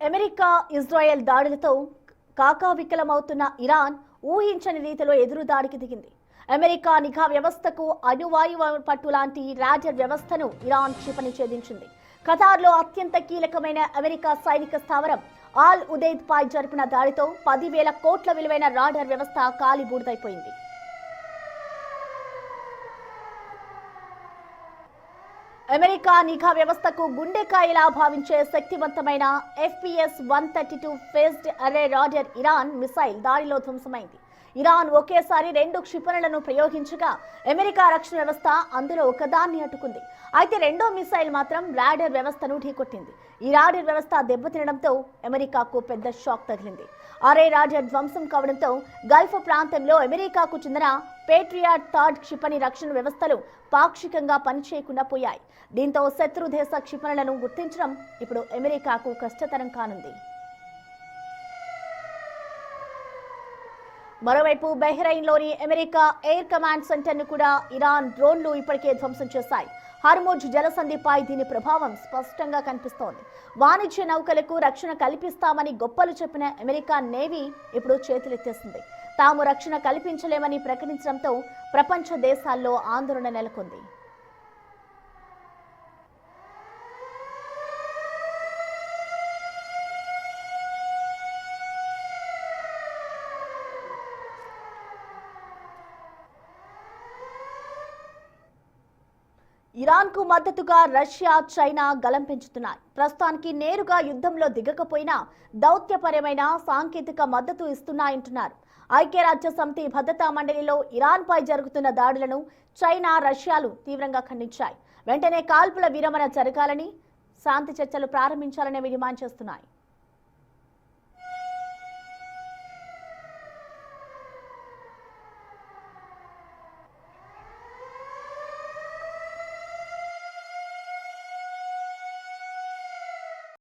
America Israel దాడులతో కాకావికలమవుతున్న Iran ఊహించని రీతిలో ఎదురుదాడికి దిగింది. అమెరికా నిఘా వ్యవస్థకు అణువాయువు పట్టు లాంటి రాడర్ వ్యవస్థను ఇరాన్ క్షిపణి ఛేదించింది. ఖతార్లో అత్యంత కీలకమైన అమెరికా సైనిక స్థావరం ఆల్ ఉదైద్ పై జరిపిన దాడితో 10,000 కోట్ల విలువైన రాడర్ వ్యవస్థ కాలిబూడిదైపోయింది. అమెరికా నిఘా వ్యవస్థకు గుండెకాయలా భావించే శక్తివంతమైన FPS-132 ఫేజ్డ్ అరే రాడర్ ఇరాన్ మిసైల్ దాడిలో ధ్వంసమైంది. ఇరాన్ ఒకేసారి 2 క్షిపణులను ప్రయోగించగా అమెరికా రక్షణ వ్యవస్థ అందులో ఒకదాన్ని అడ్డుకుంది. అయితే రెండో మిసైల్ మాత్రం రాడర్ వ్యవస్థను ఢీకొట్టింది. ఈ రాడర్ వ్యవస్థ దెబ్బతినడంతో అమెరికాకు పెద్ద షాక్ తగిలింది. అరే రాడర్ ధ్వంసం కావడంతో గల్ఫ్ ప్రాంతంలో అమెరికాకు చెందిన పేట్రియాట్ థర్డ్ క్షిపణి రక్షణ వ్యవస్థలు పాక్షికంగా పనిచేయకుండా పోయాయి. దీంతో శత్రు దేశ క్షిపణులను గుర్తించడం ఇప్పుడు అమెరికాకు కష్టతరం కానుంది. మరోవైపు బహ్రెయిన్లోని అమెరికా ఎయిర్ కమాండ్ సెంటర్ను కూడా ఇరాన్ డ్రోన్లు ఇప్పటికే ధ్వంసం చేశాయి. హర్ముజ్ జలసంధిపై దీని ప్రభావం స్పష్టంగా కనిపిస్తోంది. వాణిజ్య నౌకలకు రక్షణ కల్పిస్తామని గొప్పలు చెప్పిన అమెరికా నేవీ ఇప్పుడు చేతులెత్తేసింది. తాము రక్షణ కల్పించలేమని ప్రకటించడంతో ప్రపంచ దేశాల్లో ఆందోళన నెలకొంది. ఇరాన్కు మద్దతుగా రష్యా, చైనా గలం పెంచుతున్నాయి. ప్రస్తుతానికి నేరుగా యుద్ధంలో దిగకపోయినా దౌత్యపరమైన సాంకేతిక మద్దతు ఇస్తున్నాయంటున్నారు. ఐక్యరాజ్య సమితి భద్రతా మండలిలో ఇరాన్పై జరుగుతున్న దాడులను చైనా, రష్యాలు తీవ్రంగా ఖండించాయి. వెంటనే కాల్పుల విరమణ జరగాలని, శాంతి చర్చలు ప్రారంభించాలని డిమాండ్ చేస్తున్నాయి.